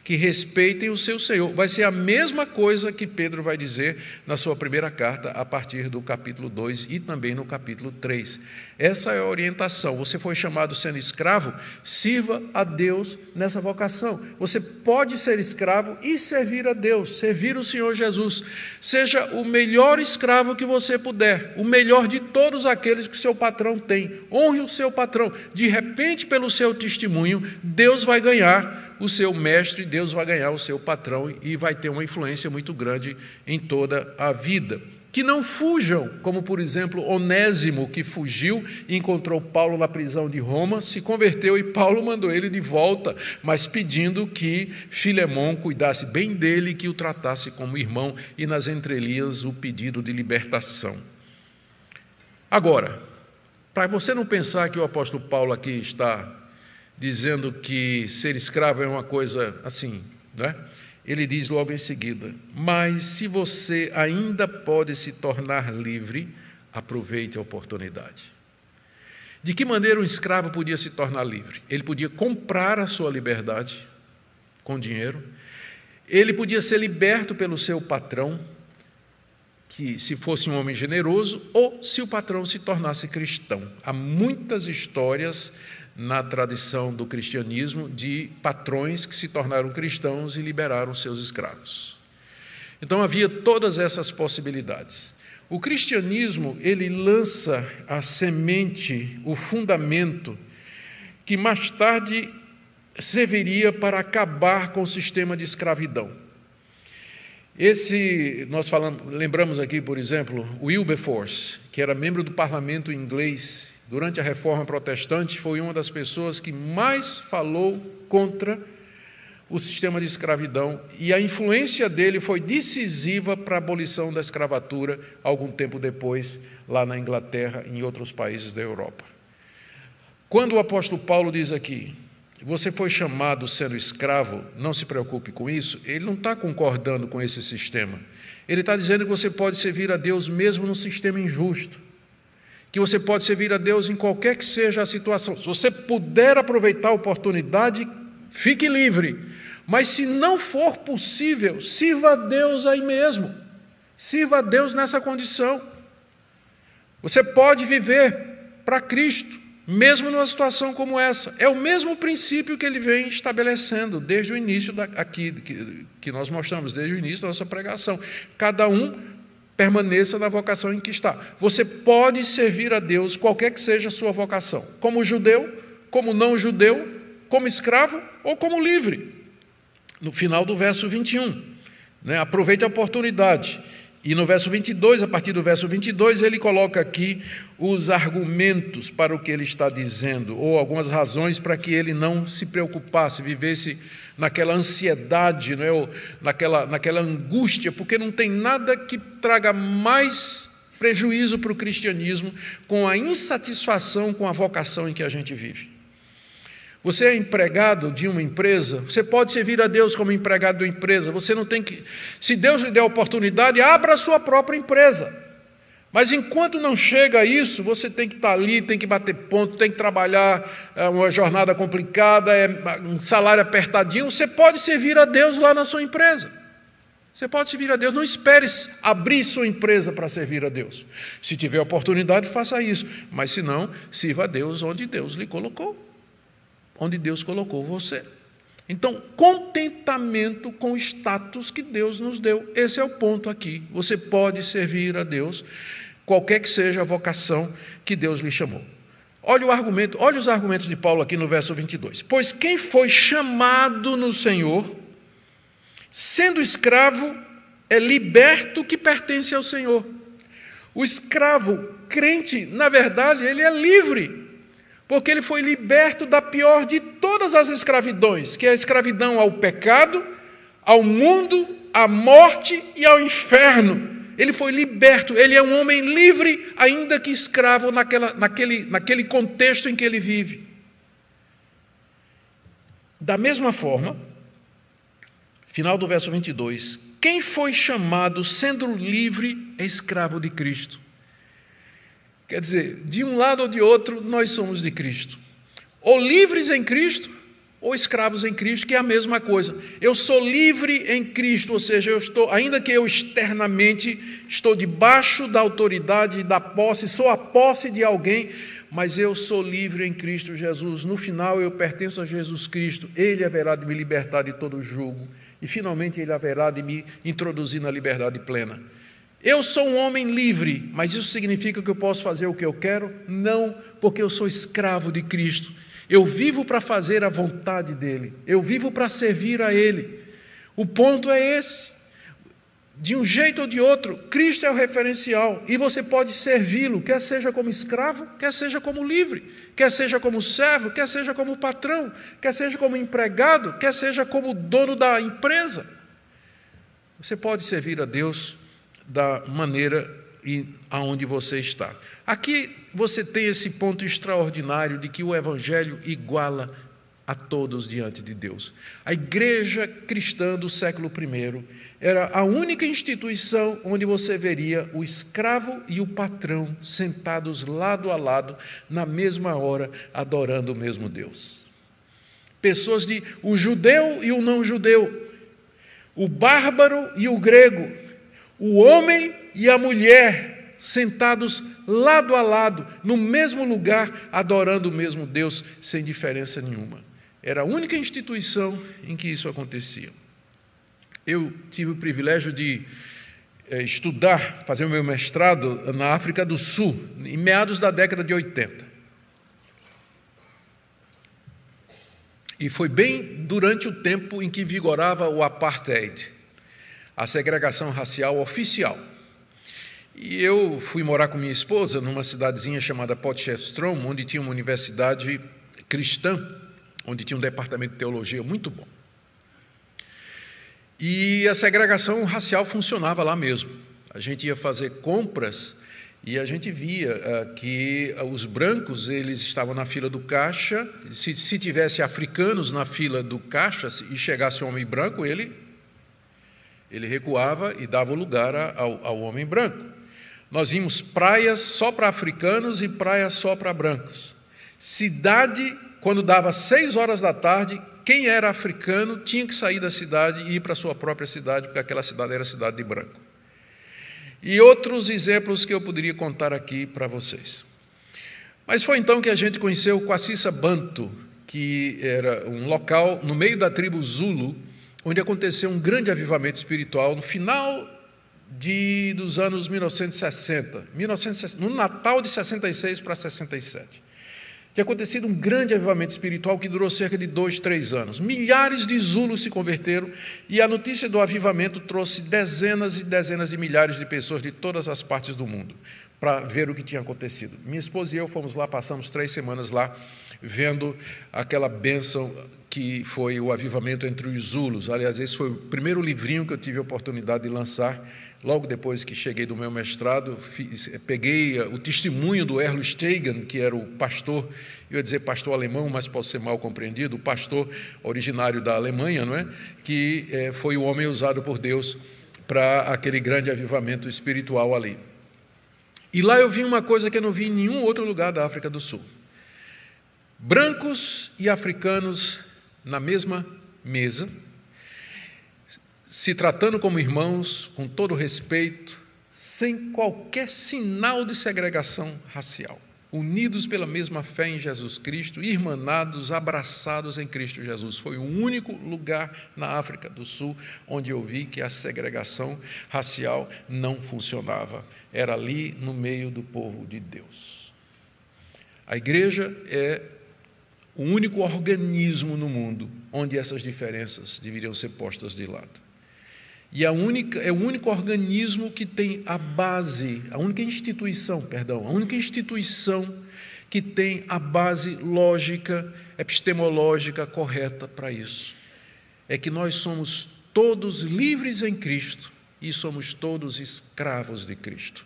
Speaker 1: que respeitem o seu Senhor. Vai ser a mesma coisa que Pedro vai dizer na sua primeira carta, a partir do capítulo 2 e também no capítulo 3. Essa é a orientação. Você foi chamado sendo escravo, sirva a Deus nessa vocação. Você pode ser escravo e servir a Deus, servir o Senhor Jesus. Seja o melhor escravo que você puder, o melhor de todos aqueles que o seu patrão tem. Honre o seu patrão. De repente, pelo seu testemunho, Deus vai ganhar o seu mestre, Deus vai ganhar o seu patrão e vai ter uma influência muito grande em toda a vida. Que não fujam, como por exemplo Onésimo, que fugiu e encontrou Paulo na prisão de Roma, se converteu e Paulo mandou ele de volta, mas pedindo que Filemão cuidasse bem dele e que o tratasse como irmão, e nas entrelinhas o pedido de libertação. Agora, para você não pensar que o apóstolo Paulo aqui está dizendo que ser escravo é uma coisa assim, não é? Ele diz logo em seguida: mas se você ainda pode se tornar livre, aproveite a oportunidade. De que maneira um escravo podia se tornar livre? Ele podia comprar a sua liberdade com dinheiro, ele podia ser liberto pelo seu patrão, que se fosse um homem generoso, ou se o patrão se tornasse cristão. Há muitas histórias na tradição do cristianismo de patrões que se tornaram cristãos e liberaram seus escravos. Então havia todas essas possibilidades. O cristianismo, ele lança a semente, o fundamento, que mais tarde serviria para acabar com o sistema de escravidão. Lembramos aqui, por exemplo, Wilberforce, que era membro do parlamento inglês durante a Reforma Protestante, foi uma das pessoas que mais falou contra o sistema de escravidão, e a influência dele foi decisiva para a abolição da escravatura, algum tempo depois, lá na Inglaterra e em outros países da Europa. Quando o apóstolo Paulo diz aqui: você foi chamado sendo escravo, não se preocupe com isso, ele não está concordando com esse sistema. Ele está dizendo que você pode servir a Deus mesmo num sistema injusto, que você pode servir a Deus em qualquer que seja a situação. Se você puder aproveitar a oportunidade, fique livre. Mas se não for possível, sirva a Deus aí mesmo. Sirva a Deus nessa condição. Você pode viver para Cristo, mesmo numa situação como essa. É o mesmo princípio que ele vem estabelecendo desde o início que nós mostramos, desde o início da nossa pregação. Cada um permaneça na vocação em que está. Você pode servir a Deus, qualquer que seja a sua vocação, como judeu, como não judeu, como escravo ou como livre. No final do verso 21, aproveite a oportunidade. E no verso 22, a partir do verso 22, ele coloca aqui os argumentos para o que ele está dizendo, ou algumas razões para que ele não se preocupasse, vivesse naquela ansiedade, ou naquela angústia, porque não tem nada que traga mais prejuízo para o cristianismo com a insatisfação com a vocação em que a gente vive. Você é empregado de uma empresa, você pode servir a Deus como empregado de uma empresa, você não tem que... Se Deus lhe der a oportunidade, abra a sua própria empresa. Mas enquanto não chega a isso, você tem que estar ali, tem que bater ponto, tem que trabalhar uma jornada complicada, um salário apertadinho, você pode servir a Deus lá na sua empresa. Você pode servir a Deus, não espere abrir sua empresa para servir a Deus. Se tiver oportunidade, faça isso, mas se não, sirva a Deus onde Deus lhe colocou. Onde Deus colocou você. Então, contentamento com o status que Deus nos deu. Esse é o ponto aqui. Você pode servir a Deus, qualquer que seja a vocação que Deus lhe chamou. Olha os argumentos de Paulo aqui no verso 22. Pois quem foi chamado no Senhor, sendo escravo, é liberto que pertence ao Senhor. O escravo crente, na verdade, ele é livre, porque ele foi liberto da pior de todas as escravidões, que é a escravidão ao pecado, ao mundo, à morte e ao inferno. Ele foi liberto, ele é um homem livre, ainda que escravo naquele contexto em que ele vive. Da mesma forma, final do verso 22, quem foi chamado sendo livre é escravo de Cristo. Quer dizer, de um lado ou de outro, nós somos de Cristo. Ou livres em Cristo, ou escravos em Cristo, que é a mesma coisa. Eu sou livre em Cristo, ou seja, ainda que eu externamente estou debaixo da autoridade, da posse, sou a posse de alguém, mas eu sou livre em Cristo Jesus. No final, eu pertenço a Jesus Cristo. Ele haverá de me libertar de todo jugo. E, finalmente, Ele haverá de me introduzir na liberdade plena. Eu sou um homem livre, mas isso significa que eu posso fazer o que eu quero? Não, porque eu sou escravo de Cristo. Eu vivo para fazer a vontade dEle. Eu vivo para servir a Ele. O ponto é esse. De um jeito ou de outro, Cristo é o referencial. E você pode servi-lo, quer seja como escravo, quer seja como livre, quer seja como servo, quer seja como patrão, quer seja como empregado, quer seja como dono da empresa. Você pode servir a Deus da maneira e aonde você está. Aqui você tem esse ponto extraordinário de que o Evangelho iguala a todos diante de Deus. A igreja cristã do século I era a única instituição onde você veria o escravo e o patrão sentados lado a lado, na mesma hora, adorando o mesmo Deus. Pessoas o judeu e o não judeu, o bárbaro e o grego, o homem e a mulher sentados lado a lado, no mesmo lugar, adorando o mesmo Deus, sem diferença nenhuma. Era a única instituição em que isso acontecia. Eu tive o privilégio de estudar, fazer o meu mestrado na África do Sul, em meados da década de 80. E foi bem durante o tempo em que vigorava o apartheid, a segregação racial oficial. E eu fui morar com minha esposa numa cidadezinha chamada Potchefstroom, onde tinha uma universidade cristã, onde tinha um departamento de teologia muito bom. E a segregação racial funcionava lá mesmo. A gente ia fazer compras e a gente via que os brancos, eles estavam na fila do caixa. Se tivesse africanos na fila do caixa e chegasse um homem branco, ele recuava e dava o lugar ao homem branco. Nós vimos praias só para africanos e praias só para brancos. Cidade, quando dava 6 horas da tarde, quem era africano tinha que sair da cidade e ir para a sua própria cidade, porque aquela cidade era cidade de branco. E outros exemplos que eu poderia contar aqui para vocês. Mas foi então que a gente conheceu Quacissa Banto, que era um local no meio da tribo Zulu, onde aconteceu um grande avivamento espiritual no final dos anos 1960, no Natal de 66 para 67. Tinha acontecido um grande avivamento espiritual que durou cerca de 2, 3 anos. Milhares de Zulus se converteram e a notícia do avivamento trouxe dezenas e dezenas de milhares de pessoas de todas as partes do mundo para ver o que tinha acontecido. Minha esposa e eu fomos lá, passamos 3 semanas lá, vendo aquela bênção que foi o avivamento entre os Zulus. Aliás, esse foi o primeiro livrinho que eu tive a oportunidade de lançar. Logo depois que cheguei do meu mestrado, peguei o testemunho do Erlo Stegen, que era o pastor, eu ia dizer pastor alemão, mas pode ser mal compreendido, o pastor originário da Alemanha, não é? Que foi o homem usado por Deus para aquele grande avivamento espiritual ali. E lá eu vi uma coisa que eu não vi em nenhum outro lugar da África do Sul. Brancos e africanos na mesma mesa, se tratando como irmãos, com todo respeito, sem qualquer sinal de segregação racial, unidos pela mesma fé em Jesus Cristo, irmanados, abraçados em Cristo Jesus. Foi o único lugar na África do Sul onde eu vi que a segregação racial não funcionava. Era ali no meio do povo de Deus. A igreja é o único organismo no mundo onde essas diferenças deveriam ser postas de lado. E é o único organismo que tem a base, a única instituição que tem a base lógica, epistemológica correta para isso. É que nós somos todos livres em Cristo e somos todos escravos de Cristo.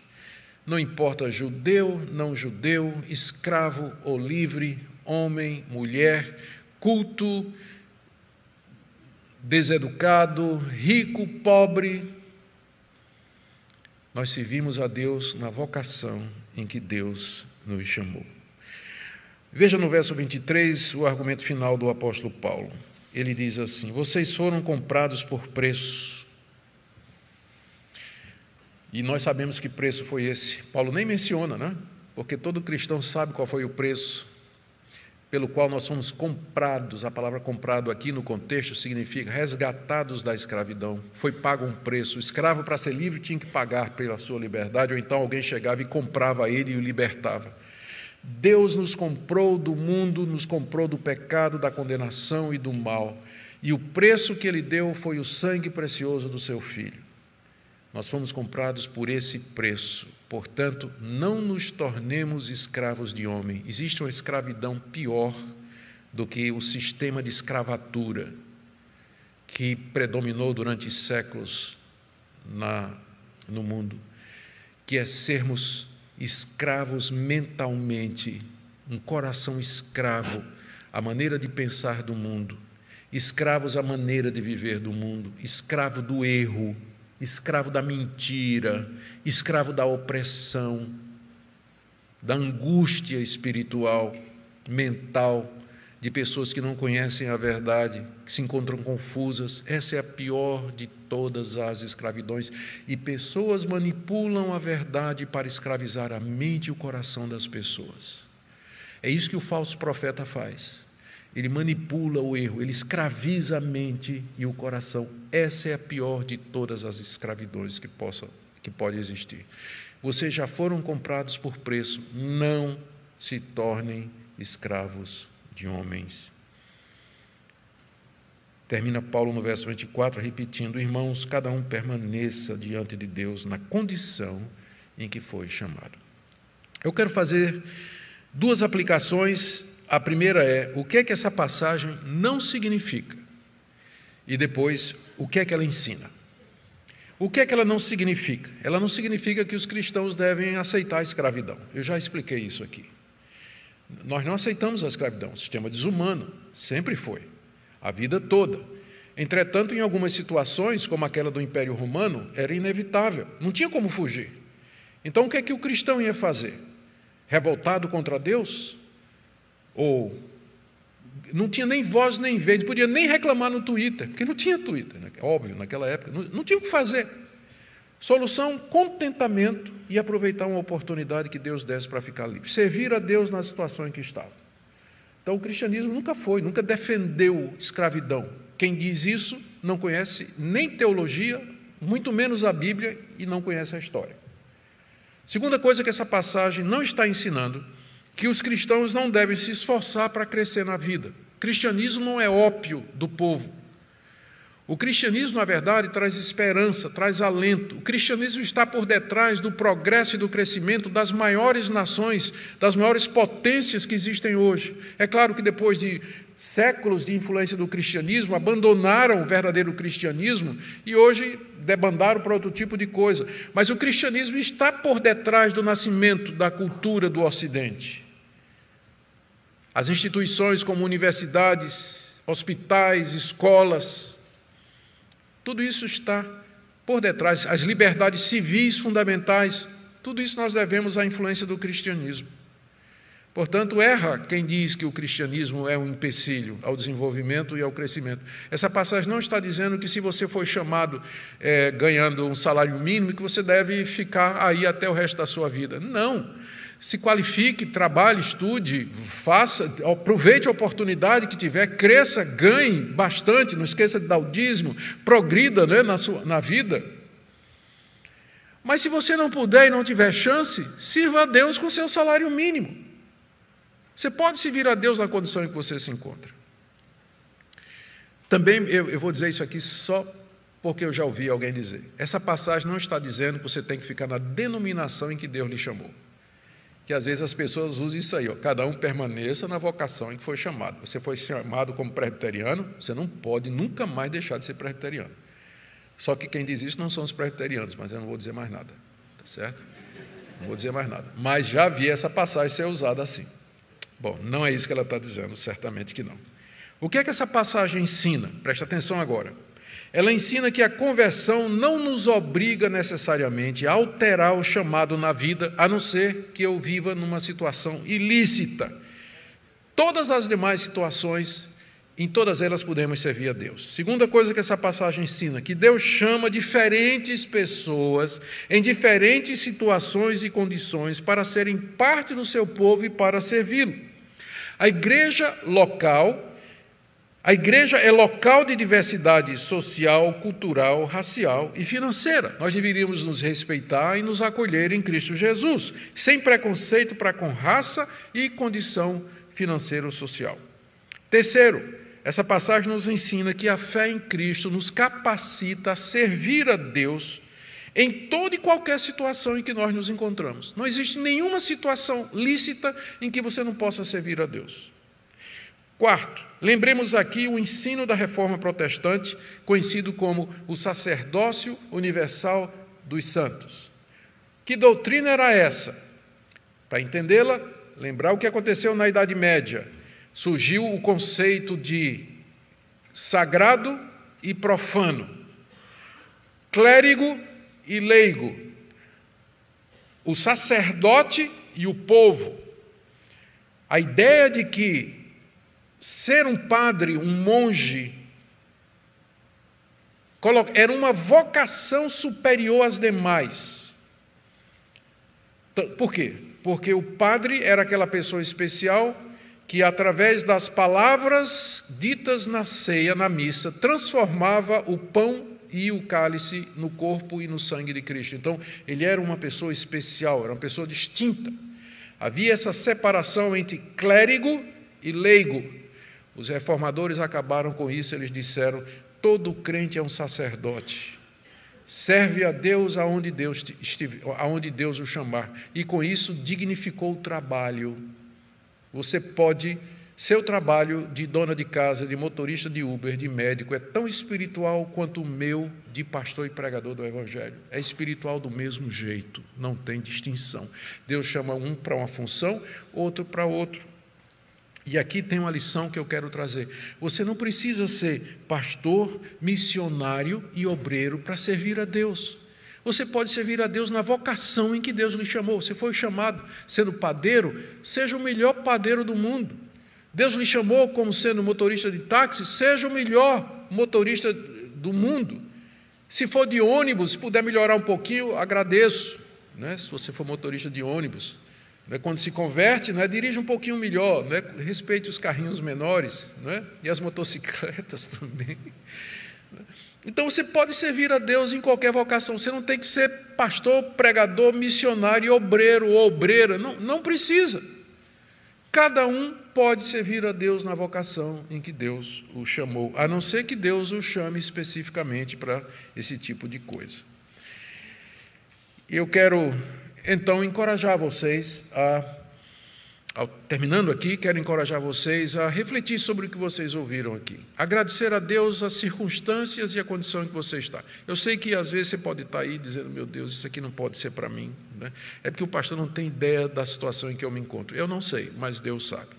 Speaker 1: Não importa judeu, não judeu, escravo ou livre, homem, mulher, culto, deseducado, rico, pobre, nós servimos a Deus na vocação em que Deus nos chamou. Veja no verso 23 o argumento final do apóstolo Paulo. Ele diz assim: vocês foram comprados por preço. E nós sabemos que preço foi esse. Paulo nem menciona, né? Porque todo cristão sabe qual foi o preço pelo qual nós fomos comprados. A palavra comprado aqui no contexto significa resgatados da escravidão. Foi pago um preço. O escravo, para ser livre, tinha que pagar pela sua liberdade, ou então alguém chegava e comprava ele e o libertava. Deus nos comprou do mundo, nos comprou do pecado, da condenação e do mal. E o preço que Ele deu foi o sangue precioso do Seu Filho. Nós fomos comprados por esse preço. Portanto, não nos tornemos escravos de homem. Existe uma escravidão pior do que o sistema de escravatura que predominou durante séculos no mundo, que é sermos escravos mentalmente, um coração escravo à maneira de pensar do mundo, escravos à maneira de viver do mundo, escravo do erro, escravo da mentira, escravo da opressão, da angústia espiritual, mental, de pessoas que não conhecem a verdade, que se encontram confusas. Essa é a pior de todas as escravidões. E pessoas manipulam a verdade para escravizar a mente e o coração das pessoas. É isso que o falso profeta faz. Ele manipula o erro, ele escraviza a mente e o coração. Essa é a pior de todas as escravidões que pode existir. Vocês já foram comprados por preço, não se tornem escravos de homens. Termina Paulo no verso 24, repetindo: irmãos, cada um permaneça diante de Deus na condição em que foi chamado. Eu quero fazer 2 aplicações. A primeira é o que é que essa passagem não significa, e depois o que é que ela ensina. O que é que ela não significa? Ela não significa que os cristãos devem aceitar a escravidão. Eu já expliquei isso aqui. Nós não aceitamos a escravidão, o sistema desumano, sempre foi, a vida toda. Entretanto, em algumas situações, como aquela do Império Romano, era inevitável, não tinha como fugir. Então, o que é que o cristão ia fazer? Revoltado contra Deus? Ou não tinha nem voz nem vez, não podia nem reclamar no Twitter, porque não tinha Twitter, né? Óbvio, naquela época, não tinha o que fazer. Solução, contentamento e aproveitar uma oportunidade que Deus desse para ficar livre. Servir a Deus na situação em que estava. Então, o cristianismo nunca defendeu escravidão. Quem diz isso não conhece nem teologia, muito menos a Bíblia, e não conhece a história. Segunda coisa que essa passagem não está ensinando, que os cristãos não devem se esforçar para crescer na vida. O cristianismo não é ópio do povo. O cristianismo, na verdade, traz esperança, traz alento. O cristianismo está por detrás do progresso e do crescimento das maiores nações, das maiores potências que existem hoje. É claro que depois de séculos de influência do cristianismo, abandonaram o verdadeiro cristianismo e hoje debandaram para outro tipo de coisa. Mas o cristianismo está por detrás do nascimento da cultura do Ocidente. As instituições como universidades, hospitais, escolas, tudo isso está por detrás. As liberdades civis fundamentais, tudo isso nós devemos à influência do cristianismo. Portanto, erra quem diz que o cristianismo é um empecilho ao desenvolvimento e ao crescimento. Essa passagem não está dizendo que se você foi chamado ganhando um salário mínimo, que você deve ficar aí até o resto da sua vida. Não. Se qualifique, trabalhe, estude, faça, aproveite a oportunidade que tiver, cresça, ganhe bastante, não esqueça de dar o dízimo, progrida, né, na vida. Mas se você não puder e não tiver chance, sirva a Deus com seu salário mínimo. Você pode servir a Deus na condição em que você se encontra. Também eu vou dizer isso aqui só porque eu já ouvi alguém dizer. Essa passagem não está dizendo que você tem que ficar na denominação em que Deus lhe chamou. Que às vezes as pessoas usam isso aí, ó, cada um permaneça na vocação em que foi chamado. Você foi chamado como presbiteriano, você não pode nunca mais deixar de ser presbiteriano. Só que quem diz isso não são os presbiterianos, mas eu não vou dizer mais nada, tá certo? Não vou dizer mais nada. Mas já vi essa passagem ser usada assim. Bom, não é isso que ela está dizendo, certamente que não. O que é que essa passagem ensina? Presta atenção agora. Ela ensina que a conversão não nos obriga necessariamente a alterar o chamado na vida, a não ser que eu viva numa situação ilícita. Todas as demais situações, em todas elas podemos servir a Deus. Segunda coisa que essa passagem ensina, que Deus chama diferentes pessoas em diferentes situações e condições para serem parte do seu povo e para servi-lo. A igreja é local de diversidade social, cultural, racial e financeira. Nós deveríamos nos respeitar e nos acolher em Cristo Jesus, sem preconceito para com raça e condição financeira ou social. Terceiro, essa passagem nos ensina que a fé em Cristo nos capacita a servir a Deus em toda e qualquer situação em que nós nos encontramos. Não existe nenhuma situação lícita em que você não possa servir a Deus. Quarto, lembremos aqui o ensino da Reforma Protestante, conhecido como o sacerdócio universal dos santos. Que doutrina era essa? Para entendê-la, lembrar o que aconteceu na Idade Média. Surgiu o conceito de sagrado e profano, clérigo e leigo, o sacerdote e o povo. A ideia de que ser um padre, um monge, era uma vocação superior às demais. Por quê? Porque o padre era aquela pessoa especial que, através das palavras ditas na ceia, na missa, transformava o pão e o cálice no corpo e no sangue de Cristo. Então, ele era uma pessoa especial, era uma pessoa distinta. Havia essa separação entre clérigo e leigo. Os reformadores acabaram com isso, eles disseram: todo crente é um sacerdote. Serve a Deus aonde Deus o chamar. E com isso dignificou o trabalho. Você pode, seu trabalho de dona de casa, de motorista de Uber, de médico, é tão espiritual quanto o meu de pastor e pregador do Evangelho. É espiritual do mesmo jeito, não tem distinção. Deus chama um para uma função, outro para outro. E aqui tem uma lição que eu quero trazer. Você não precisa ser pastor, missionário e obreiro para servir a Deus. Você pode servir a Deus na vocação em que Deus lhe chamou. Você foi chamado sendo padeiro, seja o melhor padeiro do mundo. Deus lhe chamou como sendo motorista de táxi, seja o melhor motorista do mundo. Se for de ônibus, puder melhorar um pouquinho, agradeço, né? Se você for motorista de ônibus, né? Quando se converte, né? Dirija um pouquinho melhor, né? Respeite os carrinhos menores, né? E as motocicletas também. Então você pode servir a Deus em qualquer vocação. Você não tem que ser pastor, pregador, missionário, obreiro ou obreira. Não precisa. Cada um pode servir a Deus na vocação em que Deus o chamou, a não ser que Deus o chame especificamente para esse tipo de coisa. Eu quero, então, encorajar vocês terminando aqui, quero encorajar vocês a refletir sobre o que vocês ouviram aqui. Agradecer a Deus as circunstâncias e a condição em que você está. Eu sei que às vezes você pode estar aí dizendo, meu Deus, isso aqui não pode ser para mim, né? É porque o pastor não tem ideia da situação em que eu me encontro. Eu não sei, mas Deus sabe.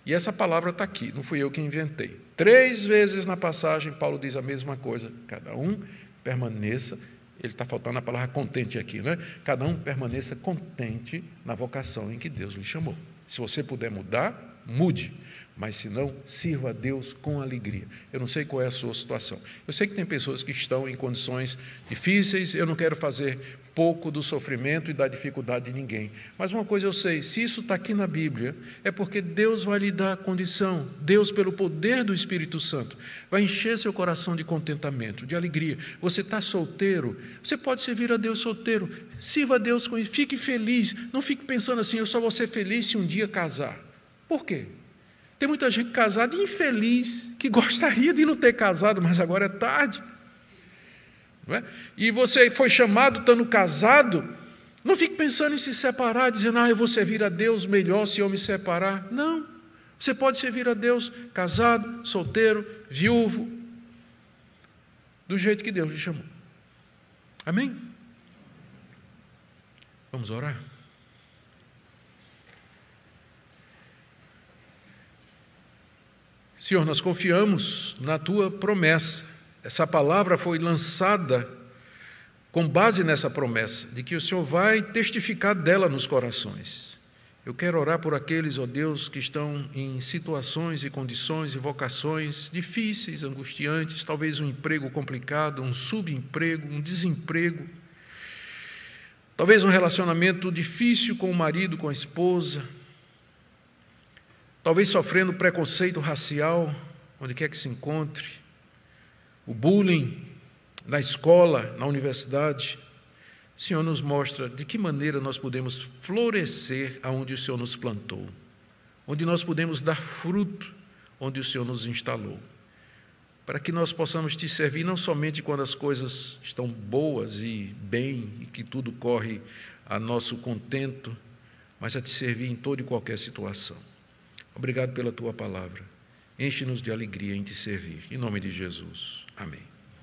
Speaker 1: E essa palavra está aqui, não fui eu que inventei. 3 vezes na passagem, Paulo diz a mesma coisa. Cada um permaneça, ele está faltando a palavra contente aqui, né? Cada um permaneça contente na vocação em que Deus lhe chamou. Se você puder mudar, mude, mas se não, sirva a Deus com alegria. Eu não sei qual é a sua situação. Eu sei que tem pessoas que estão em condições difíceis, eu não quero fazer pouco do sofrimento e da dificuldade de ninguém. Mas uma coisa eu sei, se isso está aqui na Bíblia, é porque Deus vai lhe dar a condição, Deus, pelo poder do Espírito Santo, vai encher seu coração de contentamento, de alegria. Você está solteiro, você pode servir a Deus solteiro, sirva a Deus com isso, fique feliz, não fique pensando assim, eu só vou ser feliz se um dia casar. Por quê? Tem muita gente casada e infeliz, que gostaria de não ter casado, mas agora é tarde. Não é? E você foi chamado estando casado, não fique pensando em se separar, dizendo, eu vou servir a Deus melhor se eu me separar. Não, você pode servir a Deus casado, solteiro, viúvo, do jeito que Deus lhe chamou. Amém? Vamos orar? Senhor, nós confiamos na Tua promessa. Essa palavra foi lançada com base nessa promessa, de que o Senhor vai testificar dela nos corações. Eu quero orar por aqueles, ó Deus, que estão em situações e condições e vocações difíceis, angustiantes, talvez um emprego complicado, um subemprego, um desemprego, talvez um relacionamento difícil com o marido, com a esposa, talvez sofrendo preconceito racial, onde quer que se encontre, o bullying na escola, na universidade. O Senhor nos mostra de que maneira nós podemos florescer aonde o Senhor nos plantou, onde nós podemos dar fruto, onde o Senhor nos instalou, para que nós possamos Te servir não somente quando as coisas estão boas e bem, e que tudo corre a nosso contento, mas a Te servir em toda e qualquer situação. Obrigado pela Tua palavra. Enche-nos de alegria em Te servir. Em nome de Jesus. Amém.